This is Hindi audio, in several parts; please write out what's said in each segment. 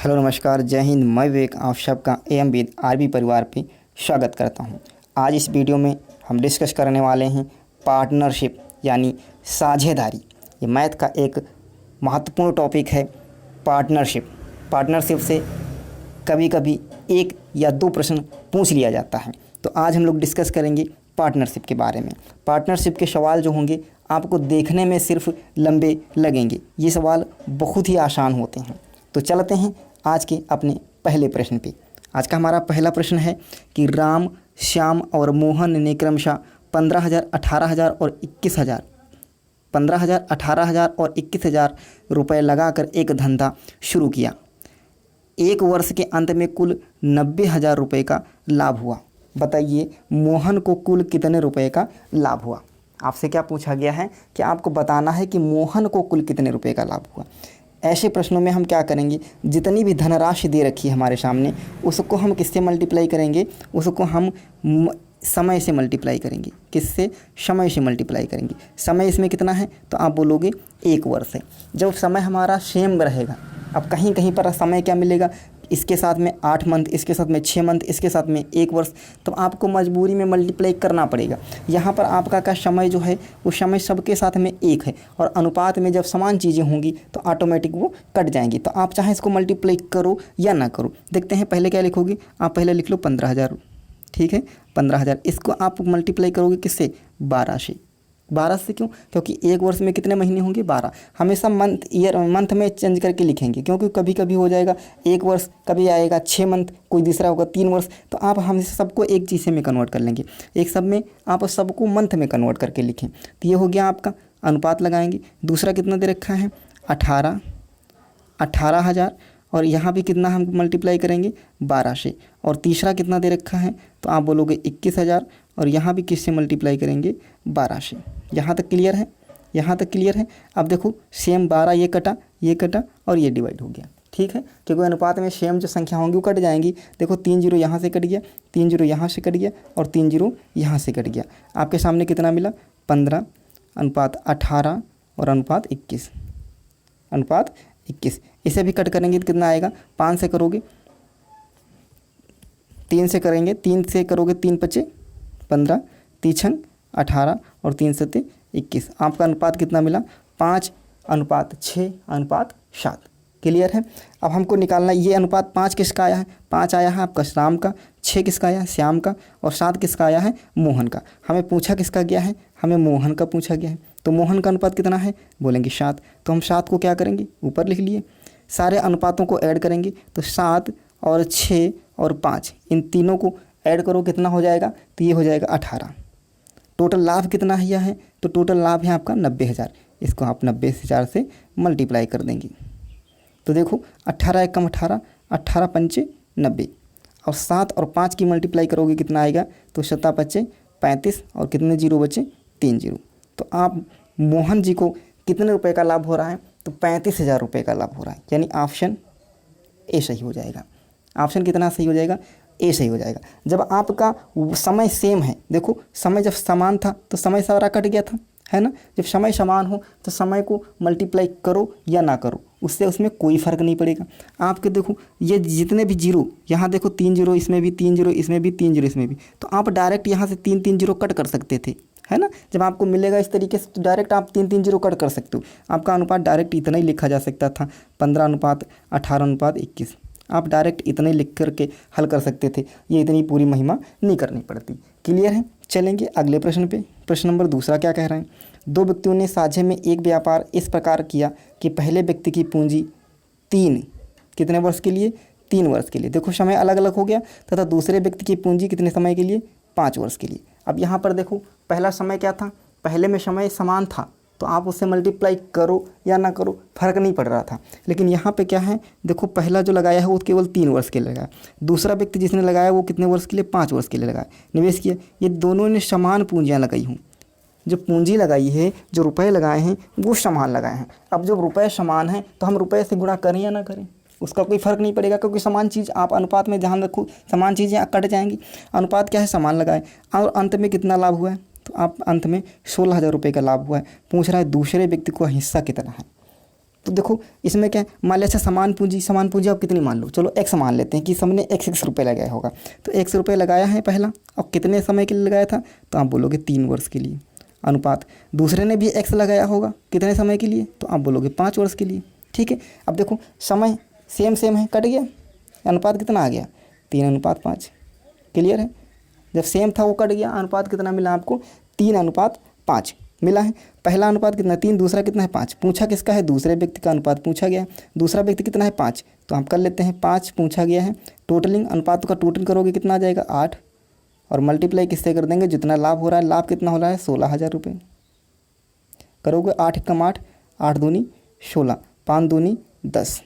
हेलो नमस्कार, जय हिंद। मैं विवेक आप सबका एम विद आरबी परिवार पे स्वागत करता हूं। आज इस वीडियो में हम डिस्कस करने वाले हैं पार्टनरशिप यानी साझेदारी। ये मैथ का एक महत्वपूर्ण टॉपिक है। पार्टनरशिप से कभी कभी एक या दो प्रश्न पूछ लिया जाता है, तो आज हम लोग डिस्कस करेंगे पार्टनरशिप के बारे में। पार्टनरशिप के सवाल जो होंगे आपको देखने में सिर्फ लंबे लगेंगे, ये सवाल बहुत ही आसान होते हैं। तो चलते हैं आज के अपने पहले प्रश्न पे। आज का हमारा पहला प्रश्न है कि राम, श्याम और मोहन ने क्रमशः 15,000, 18,000 और 21,000 15,000, 18,000 और 21,000 रुपये लगाकर एक धंधा शुरू किया। एक वर्ष के अंत में कुल 90,000 रुपये का लाभ हुआ। बताइए मोहन को कुल कितने रुपए का लाभ हुआ। आपसे क्या पूछा गया है कि आपको बताना है कि मोहन को कुल कितने रुपए का लाभ हुआ। ऐसे प्रश्नों में हम क्या करेंगे, जितनी भी धनराशि दे रखी है हमारे सामने उसको हम किससे मल्टीप्लाई करेंगे, उसको हम समय से मल्टीप्लाई करेंगे। किससे? समय से मल्टीप्लाई करेंगे। समय इसमें कितना है तो आप बोलोगे 1 वर्ष है। जब समय हमारा सेम रहेगा, अब कहीं कहीं पर समय क्या मिलेगा, इसके साथ में 8 मंथ, इसके साथ में 6 मंथ, इसके साथ में 1 वर्ष, तो आपको मजबूरी में मल्टीप्लाई करना पड़ेगा। यहाँ पर आपका का समय जो है वो समय सबके साथ में 1 है, और अनुपात में जब समान चीज़ें होंगी तो ऑटोमेटिक वो कट जाएंगी। तो आप चाहे इसको मल्टीप्लाई करो या ना करो। देखते हैं पहले क्या लिखोगे, आप पहले लिख लो 15,000, ठीक है 15,000। इसको आप मल्टीप्लाई करोगे किससे? 12 से। 12 से क्यों? क्योंकि एक वर्ष में कितने महीने होंगे? 12। हमेशा मंथ में चेंज करके लिखेंगे, क्योंकि कभी कभी हो जाएगा 1 वर्ष, कभी आएगा 6 मंथ, कोई दूसरा होगा 3 वर्ष। तो आप हमेशा सबको एक चीज़ में कन्वर्ट कर लेंगे, एक सब में आप सबको मंथ में कन्वर्ट करके लिखें। तो ये हो गया आपका अनुपात लगाएंगे। दूसरा कितना दे रखा है? 18,000, और यहाँ भी कितना हम मल्टीप्लाई करेंगे? 12 से। और तीसरा कितना दे रखा है तो आप बोलोगे 21,000, और यहाँ भी किससे मल्टीप्लाई करेंगे? 12 से। यहाँ तक क्लियर है? यहाँ तक क्लियर है? अब देखो सेम 12 ये कटा और ये डिवाइड हो गया, ठीक है, क्योंकि अनुपात में सेम जो संख्या होंगी वो कट जाएंगी। देखो 3 जीरो यहाँ से कट गया, 3 जीरो यहाँ से कट गया, और 3 जीरो यहाँ से कट गया। आपके सामने कितना मिला? 15 अनुपात 18 और अनुपात 21। इसे भी कट करेंगे तो कितना आएगा? 5 से करोगे, 3 से करेंगे, 3 से करोगे 3 पचे 15, 3 18 और 3 सत्ते 21। आपका अनुपात कितना मिला? 5:6:7। क्लियर है? अब हमको निकालना ये अनुपात 5 किसका आया है? 5 आया है आपका राम का, 6 किसका आया है? श्याम का, और 7 किसका आया है? मोहन का। हमें पूछा किसका गया है? हमें मोहन का पूछा गया है। तो मोहन का अनुपात कितना है? बोलेंगे 7। तो हम 7 को क्या करेंगे? ऊपर लिख लिए। सारे अनुपातों को ऐड करेंगे तो 7 और 6 और 5, इन तीनों को ऐड करो, कितना हो जाएगा? तो ये हो जाएगा 18। टोटल लाभ कितना है? यह है तो टोटल लाभ है आपका 90,000। इसको आप 90,000 से मल्टीप्लाई कर देंगे। तो देखो 18 एकम 18, 18 पंचे 90, और 7 और 5 की मल्टीप्लाई करोगे कितना आएगा? तो 7 पचे 35, और कितने जीरो बचे? 3 जीरो। तो आप मोहन जी को कितने रुपए का लाभ हो रहा है? तो 35,000 रुपये का लाभ हो रहा है। यानी ऑप्शन ए सही हो जाएगा। ऑप्शन कितना सही हो जाएगा? ए सही हो जाएगा। जब आपका समय सेम है, देखो समय जब समान था तो समय सारा कट गया था, है ना। जब समय समान हो तो समय को मल्टीप्लाई करो या ना करो, उससे उसमें कोई फ़र्क नहीं पड़ेगा। आपके देखो ये जितने भी जीरो, यहाँ देखो 3 जीरो, इसमें भी 3 जीरो, इसमें भी 3 जीरो, इसमें भी, तो आप डायरेक्ट यहाँ से 3 जीरो कट कर सकते थे, है ना। जब आपको मिलेगा इस तरीके से तो डायरेक्ट आप 3 जीरो कट कर सकते हो। आपका अनुपात डायरेक्ट इतना ही लिखा जा सकता था, 15:18:21। आप डायरेक्ट इतने लिख करके हल कर सकते थे, ये इतनी पूरी महिमा नहीं करनी पड़ती। क्लियर है? चलेंगे अगले प्रश्न पे। प्रश्न नंबर दूसरा क्या कह रहे हैं? 2 व्यक्तियों ने साझे में एक व्यापार इस प्रकार किया कि पहले व्यक्ति की पूंजी 3 कितने वर्ष के लिए? 3 वर्ष के लिए। देखो समय अलग अलग हो गया, तथा दूसरे व्यक्ति की पूंजी कितने समय के लिए? 5 वर्ष के लिए। अब यहाँ पर देखो पहला समय क्या था? पहले में समय समान था, तो आप उससे मल्टीप्लाई करो या ना करो फर्क नहीं पड़ रहा था। लेकिन यहाँ पे क्या है, देखो पहला जो लगाया है वो केवल 3 वर्ष के लिए लगाया, दूसरा व्यक्ति जिसने लगाया वो कितने वर्ष के लिए? 5 वर्ष के लिए लगाया, निवेश किया। ये दोनों ने समान पूंजियाँ लगाई हूँ। जो पूंजी लगाई है, जो रुपए लगाए हैं वो समान लगाए हैं। अब जब रुपए समान हैं तो हम रुपए से गुणा करें या ना करें, उसका कोई फ़र्क नहीं पड़ेगा, क्योंकि समान चीज़ आप अनुपात में ध्यान रखो, समान चीज़ें कट जाएंगी। अनुपात क्या है? समान लगाए। और अंत में कितना लाभ हुआ है? तो आप अंत में 16,000 रुपये का लाभ हुआ है। पूछ रहा है दूसरे व्यक्ति को हिस्सा कितना है। तो देखो इसमें क्या है, मान लिया अच्छा समान पूंजी आप कितनी मान लो, चलो x मान लेते हैं कि सबने x रुपये लगाया होगा। तो x रुपये लगाया है पहला, और कितने समय के लिए लगाया था, तो आप बोलोगे 3 वर्ष के लिए। अनुपात दूसरे ने भी x लगाया होगा, कितने समय के लिए, तो आप बोलोगे 5 वर्ष के लिए। ठीक है, अब देखो समय सेम है, कट गया, अनुपात कितना आ गया 3:5। क्लियर है, जब सेम था वो कट गया, अनुपात कितना मिला आपको 3:5 मिला है। पहला अनुपात कितना 3, दूसरा कितना है 5। पूछा किसका है, दूसरे व्यक्ति का अनुपात पूछा गया है। दूसरा व्यक्ति कितना है 5, तो आप कर लेते हैं 5 पूछा गया है। टोटलिंग अनुपात का टोटल करोगे कितना आ जाएगा 8, और मल्टीप्लाई किससे कर देंगे, जितना लाभ हो रहा है, लाभ कितना हो रहा है 16,000 रुपये। करोगे 8 कम 8, 8 दूनी 16, 5 दूनी 10,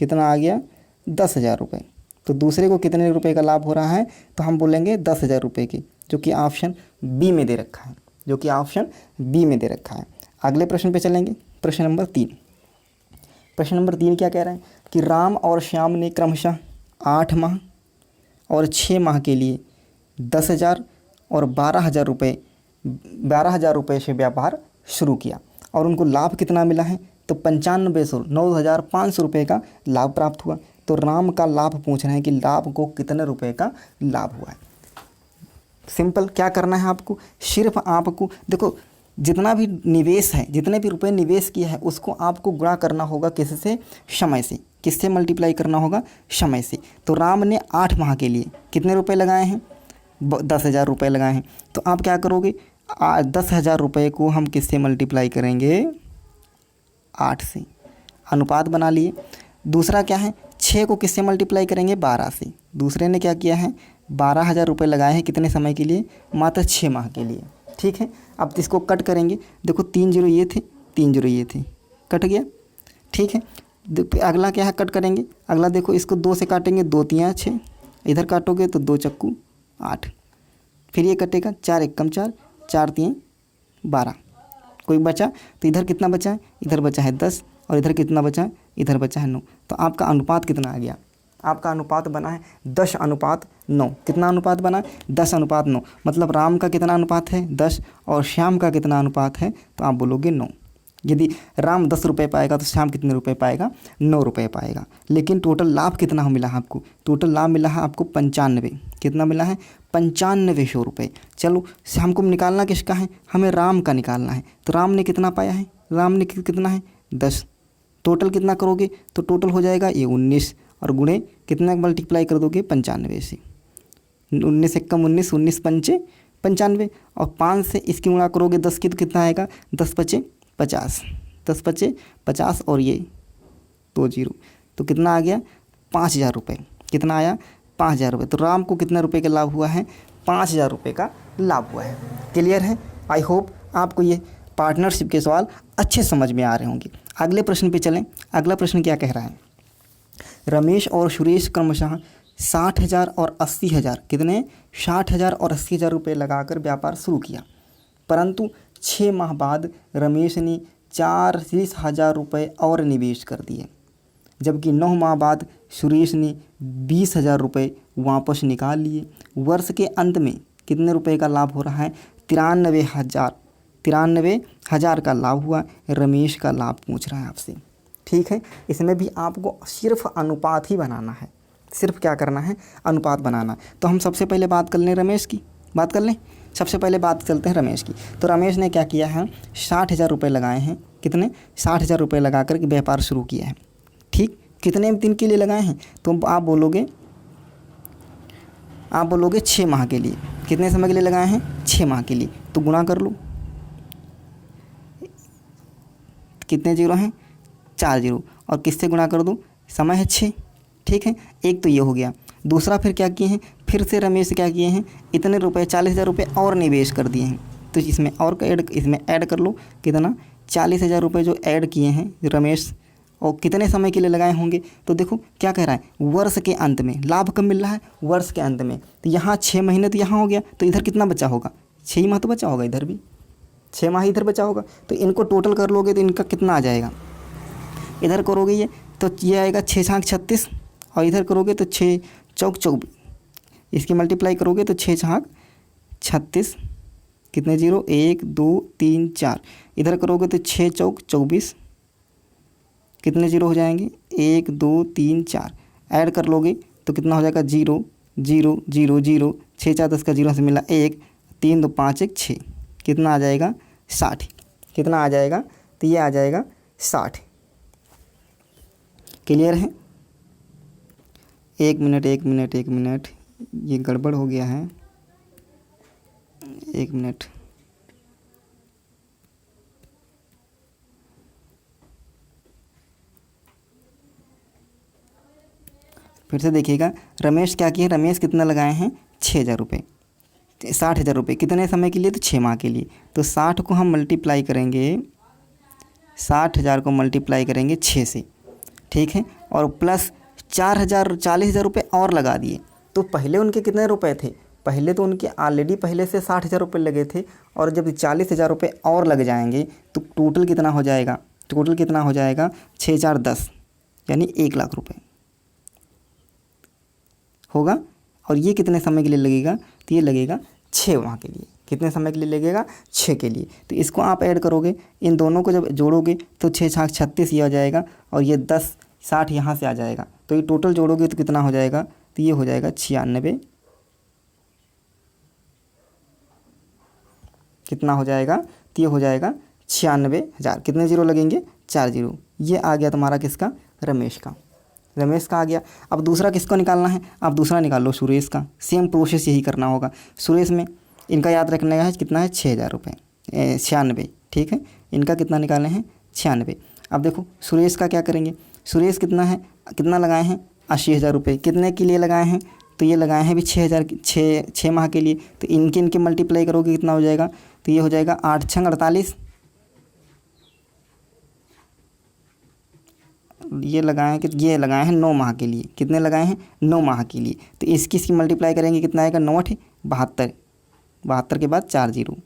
कितना आ गया 10,000 रुपये। तो दूसरे को कितने रुपए का लाभ हो रहा है, तो हम बोलेंगे 10,000 रुपये की, जो कि ऑप्शन बी में दे रखा है, जो कि ऑप्शन बी में दे रखा है। अगले प्रश्न पे चलेंगे, प्रश्न नंबर 3। प्रश्न नंबर 3 क्या कह रहा है कि राम और श्याम ने क्रमशः 8 माह और 6 माह के लिए 10,000 और 12,000 रुपये से व्यापार शुरू किया, और उनको लाभ कितना मिला है, तो 9,500 रुपये का लाभ प्राप्त हुआ। तो राम का लाभ पूछ रहे हैं कि लाभ को कितने रुपए का लाभ हुआ है। सिंपल क्या करना है आपको, सिर्फ आपको देखो जितना भी निवेश है, जितने भी रुपए निवेश किया है, उसको आपको गुणा करना होगा किससे, समय से। किससे मल्टीप्लाई करना होगा, समय से। तो राम ने 8 माह के लिए कितने रुपए लगाए हैं, 10,000 रुपये लगाए हैं। तो आप क्या करोगे, 10,000 रुपये को हम किससे मल्टीप्लाई करेंगे, 8 से, अनुपात बना लिए। दूसरा क्या है, 6 को किससे मल्टीप्लाई करेंगे, 12 से। दूसरे ने क्या किया है, 12,000 रुपये लगाए हैं, कितने समय के लिए, मात्र 6 माह के लिए। ठीक है, अब इसको कट करेंगे, देखो 3 जीरो ये थे, 3 जीरो ये थे, कट गया। ठीक है, अगला क्या है, कट करेंगे। अगला देखो इसको 2 से काटेंगे, 2 3 6, इधर काटोगे तो 2 चक्कू 8, फिर ये कटेगा 4 1 कम 4, 4 3 12, कोई बचा, तो इधर कितना बचा है, इधर बचा है 10, और इधर कितना बचा है, इधर बचा है 9। तो आपका अनुपात कितना आ गया, आपका अनुपात बना है 10:9। कितना अनुपात बना, 10:9। मतलब राम का कितना अनुपात है 10, और श्याम का कितना अनुपात है, तो आप बोलोगे 9। यदि राम 10 रुपये पाएगा तो श्याम कितने रुपए पाएगा, 9 रुपये पाएगा। लेकिन टोटल लाभ कितना मिला है आपको, टोटल लाभ मिला है आपको 95। कितना मिला है, 9500 रुपये। चलो श्याम को निकालना किसका है, हमें राम का निकालना है। तो राम ने कितना पाया है, राम ने कितना है 10। टोटल कितना करोगे, तो टोटल हो जाएगा ये 19, और गुणे कितना मल्टीप्लाई कर दोगे 95 से। 19 1 19, 19 पंचे 95, और 5 से इसकी गुणा करोगे 10 की, तो कितना आएगा 10 पचे 50, 10 पचे 50, और ये 2 जीरो, तो कितना आ गया 5,000 रुपये। कितना आया 5,000 रुपये। तो राम को कितने रुपये का लाभ हुआ है, 5,000 रुपये का लाभ हुआ है। क्लियर है, आई होप आपको ये पार्टनरशिप के सवाल अच्छे समझ में आ रहे होंगे। अगले प्रश्न पे चलें। अगला प्रश्न क्या कह रहा है, रमेश और सुरेश क्रमशः 60,000 और 80,000, कितने 60,000 और 80,000 रुपये लगाकर व्यापार शुरू किया, परंतु 6 माह बाद रमेश ने 40,000 रुपये और निवेश कर दिए, जबकि 9 माह बाद सुरेश ने 20,000 रुपये वापस निकाल लिए। वर्ष के अंत में कितने रुपए का लाभ हो रहा है, 93,000 का लाभ हुआ। रमेश का लाभ पूछ रहा है आपसे। ठीक है, इसमें भी आपको सिर्फ अनुपात ही बनाना है, सिर्फ क्या करना है, अनुपात बनाना। तो हम सबसे पहले बात कर लें रमेश की, बात कर लें। सबसे पहले बात चलते हैं रमेश की। तो रमेश ने क्या किया है, 60,000 रुपये लगाए हैं, कितने 60,000 रुपये लगा कर व्यापार शुरू किया है। ठीक, कितने दिन के लिए लगाए हैं, तो आप बोलोगे 6 माह के लिए। कितने समय के लिए लगाए हैं, 6 माह के लिए। तो गुणा कर लो, कितने जीरो हैं, 4 जीरो, और किससे गुणा कर दो, समय है 6। ठीक है, एक तो ये हो गया। दूसरा फिर क्या किए हैं, फिर से रमेश क्या किए हैं, इतने रुपए 40,000 रुपये और निवेश कर दिए हैं। तो इसमें और इसमें ऐड कर लो, कितना 40,000 रुपये जो ऐड किए हैं रमेश, और कितने समय के लिए लगाए होंगे। तो देखो क्या कह रहा है, वर्ष के अंत में। लाभ कब मिल रहा है, वर्ष के अंत में। तो यहाँ 6 महीने तो यहाँ हो गया, तो इधर कितना बचा होगा, 6 माह तो बचा होगा, इधर भी 6 माह इधर बचा होगा। तो इनको टोटल कर लोगे तो इनका कितना आ जाएगा, इधर करोगे ये तो ये आएगा 6 छाक 36, और इधर करोगे तो 6 चौक 24, इसकी मल्टीप्लाई करोगे तो 6 छाक 36, कितने जीरो, 1 2 3 4, इधर करोगे तो 6 चौक 24, कितने जीरो हो जाएंगे, 1 2 3 4, ऐड कर लोगे तो कितना हो जाएगा, 0 0 0 0, 6 4 10 का 0 से मिला 1, 3 2 5 1 6, कितना आ जाएगा 60। कितना आ जाएगा, तो ये आ जाएगा 60। क्लियर है। 1 मिनट ये गड़बड़ हो गया है, 1 मिनट। फिर से देखिएगा, रमेश क्या किया, रमेश कितना लगाए हैं, 6,000 रुपये, 60,000 रुपये, कितने समय के लिए, तो 6 माह के लिए। तो 60 को हम मल्टीप्लाई करेंगे, 60,000 को मल्टीप्लाई करेंगे 6 से, ठीक है, और प्लस 4,000 40,000 रुपये और लगा दिए। तो पहले उनके कितने रुपए थे, पहले तो उनके ऑलरेडी पहले से 60,000 रुपये लगे थे, और जब 40,000 रुपये और लग जाएंगे तो टोटल कितना हो जाएगा, टोटल कितना हो जाएगा, 6 4 10, यानी 1,00,000 रुपये होगा। और ये कितने समय के लिए लगेगा, तो ये लगेगा 6 माह के लिए। कितने समय के लिए लगेगा, 6 के लिए। तो इसको आप ऐड करोगे, इन दोनों को जब जोड़ोगे तो 6 6 36 ये आ जाएगा, और ये 10 60 यहाँ से आ जाएगा। तो ये टोटल जोड़ोगे तो कितना हो जाएगा, तो ये हो जाएगा 96। कितना हो जाएगा, तो ये हो जाएगा 96,000। कितने जीरो लगेंगे, 4 जीरो। ये आ गया तुम्हारा किसका, रमेश का, रमेश का आ गया। अब दूसरा किसको निकालना है, आप दूसरा निकाल लो, सुरेश का। सेम प्रोसेस यही करना होगा। सुरेश में इनका याद रखने का है कितना है, 6,000 रुपये, 96, ठीक है। इनका कितना निकालने हैं, 96। अब देखो सुरेश का क्या करेंगे, सुरेश कितना है, कितना लगाए हैं, 80,000 रुपये। कितने के लिए लगाए हैं, तो ये लगाए हैं भी 6,000, 6 माह के लिए। तो इनके मल्टीप्लाई करोगे कितना हो जाएगा, तो ये हो जाएगा 8 6 48। ये लगाए हैं कि ये लगाए हैं 9 माह के लिए। कितने लगाए हैं, 9 माह के लिए। तो इसकी मल्टीप्लाई करेंगे कितना आएगा, 9 8 72, 72 के बाद 4 जीरो,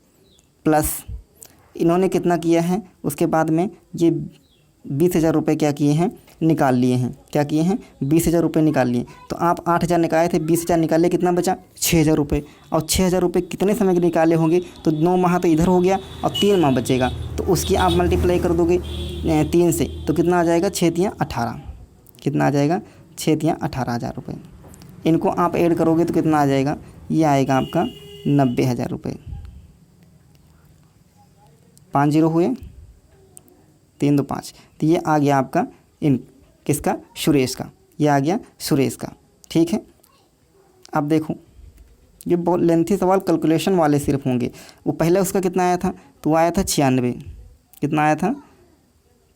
प्लस इन्होंने कितना किया है, उसके बाद में ये 20,000 रुपये क्या किए हैं, निकाल लिए हैं। क्या किए हैं, 20,000 रुपये निकाल लिए। तो आप 8,000 निकाले थे, 20,000 निकाले, कितना बचा, 6,000 रुपये। और 6,000 रुपये कितने समय के निकाले होंगे, तो 9 माह तो इधर हो गया, और 3 माह बचेगा। तो उसकी आप मल्टीप्लाई कर दोगे 3 से, तो कितना आ जाएगा, 6 3 18। कितना आ जाएगा, 6 3 18,000 रुपये। इनको आप ऐड करोगे तो कितना आ जाएगा, ये आएगा आपका 90,000 रुपये। 5 जीरो हुए, 3 2 5। तो ये आ गया आपका इन किसका, सुरेश का। ये आ गया सुरेश का, ठीक है। अब देखो ये बहुत लेंथी सवाल, कैलकुलेशन वाले सिर्फ होंगे। वो पहले उसका कितना आया था, तो वो आया था 96। कितना आया था,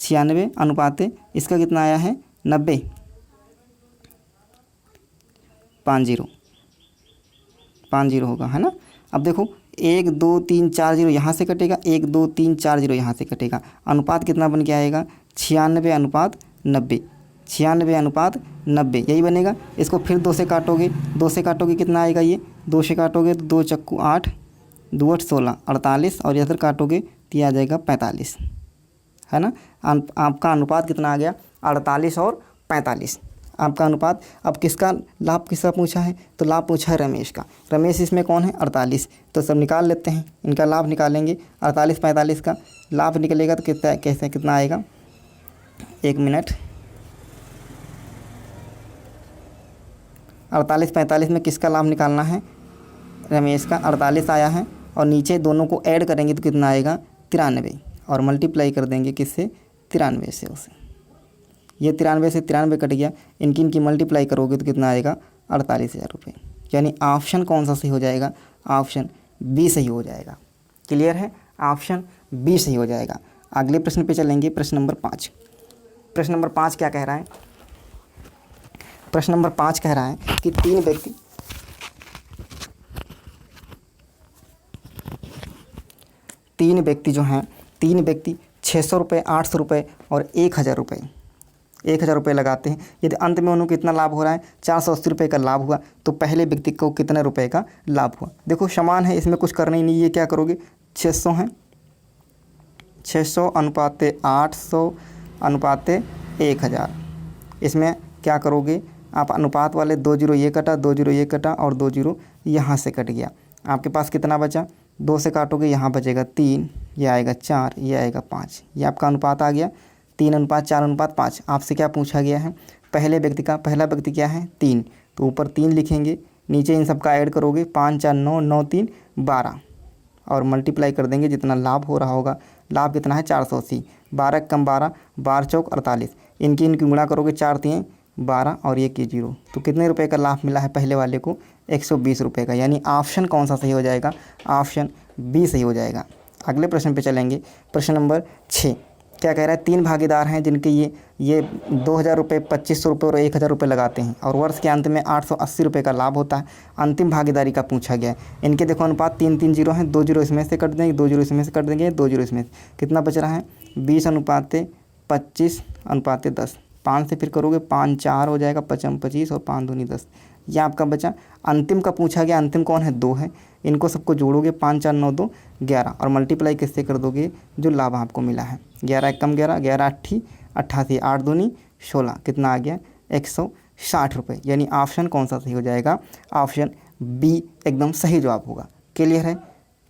96 अनुपाते इसका कितना आया है, 90। 5 जीरो, 5 जीरो होगा, है ना। अब देखो 1 2 3 4 जीरो यहाँ से कटेगा, 1 2 3 4 जीरो यहाँ से कटेगा। अनुपात कितना बन के आएगा, 96 अनुपात 90, 96 अनुपात 90 यही बनेगा। इसको फिर 2 से काटोगे, 2 से काटोगे कितना आएगा, ये 2 से काटोगे तो 2 चक्कू 8, 2 8 16 48, और इधर काटोगे तो ये आ जाएगा 45, है ना। आपका अनुपात कितना आ गया, 48 और 45 आपका अनुपात। अब किसका लाभ किसका पूछा है, तो लाभ पूछा है रमेश का। रमेश इसमें कौन है, 48। तो सब निकाल लेते हैं, इनका लाभ निकालेंगे। 48 45 का लाभ निकलेगा तो कितना, कैसे कितना आएगा, 1 मिनट। 48 45 में किसका लाभ निकालना है, रमेश का। 48 आया है, और नीचे दोनों को ऐड करेंगे तो कितना आएगा, 93, और मल्टीप्लाई कर देंगे किससे, 93 से उसे। ये 93 से 93 कट गया, इनकी मल्टीप्लाई करोगे तो कितना आएगा, 48,000 रुपये। यानी ऑप्शन कौन सा सही हो जाएगा, ऑप्शन बी सही हो जाएगा। क्लियर है, ऑप्शन बी सही हो जाएगा। अगले प्रश्न पे चलेंगे, प्रश्न नंबर 5। प्रश्न नंबर 5 क्या कह रहा है, प्रश्न नंबर 5 कह रहा है कि तीन व्यक्ति जो हैं, 3 व्यक्ति 600 रुपये, 800 रुपये और 1,000 रुपये, 1,000 रुपये लगाते हैं। यदि अंत में उन्हें कितना लाभ हो रहा है, 480 रुपये का लाभ हुआ, तो पहले व्यक्ति को कितने रुपए का लाभ हुआ। देखो समान है, इसमें कुछ करना ही नहीं। ये क्या करोगे, 600 है, 600 अनुपाते 800 अनुपाते 1,000। इसमें क्या करोगे आप, अनुपात वाले 2 जीरो ये कटा, 2 जीरो ये कटा, और 2 जीरो यहाँ से कट गया। आपके पास कितना बचा, 2 से काटोगे यहाँ बचेगा 3, ये आएगा 4, ये आएगा 5, ये आपका अनुपात आ गया। 3:4:5। आपसे क्या पूछा गया है, पहला व्यक्ति क्या है 3, तो ऊपर 3 लिखेंगे, नीचे इन सब का ऐड करोगे 5 4 9 9 3 12 और मल्टीप्लाई कर देंगे जितना लाभ हो रहा होगा। लाभ कितना है 480, 12 कम 12, 12 चौक 48, इनकी गुणा करोगे 4 3 12 और 1 0, तो कितने रुपए का लाभ मिला है पहले वाले को 120 रुपये का। यानी ऑप्शन कौन सा सही हो जाएगा, ऑप्शन बी सही हो जाएगा। अगले प्रश्न पे चलेंगे, प्रश्न नंबर 6 क्या कह रहा है, 3 भागीदार हैं जिनके ये 2000 रुपये, 2500 रुपये और 1000 रुपये लगाते हैं और वर्ष के अंत में 880 रुपये का लाभ होता है। अंतिम भागीदारी का पूछा गया है। इनके देखो अनुपात 3 3 0 हैं, 2 0 इसमें से कट देंगे, 2 0 इसमें से कट देंगे, 2 0 इसमें से, कितना बच रहा है 20:25:10। 5 से फिर करोगे 5 4 हो जाएगा, 5 25 और 5 दूनी 10, यह आपका बचा। अंतिम का पूछा गया, अंतिम कौन है 2 है, इनको सबको जोड़ोगे 5 4 9 2 11 और मल्टीप्लाई किससे कर दोगे, जो लाभ आपको मिला है 11 कम 11 11 8 88, 8 दूनी 16, कितना आ गया 160 रुपये। यानी ऑप्शन कौन सा सही हो जाएगा, ऑप्शन बी एकदम सही जवाब होगा। क्लियर है,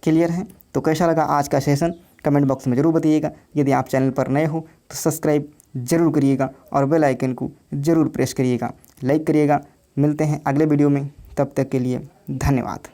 क्लियर है। तो कैसा लगा आज का सेशन कमेंट बॉक्स में ज़रूर बताइएगा। यदि आप चैनल पर नए हो तो सब्सक्राइब ज़रूर करिएगा और बेल आइकन को ज़रूर प्रेस करिएगा, लाइक करिएगा। मिलते हैं अगले वीडियो में, तब तक के लिए धन्यवाद।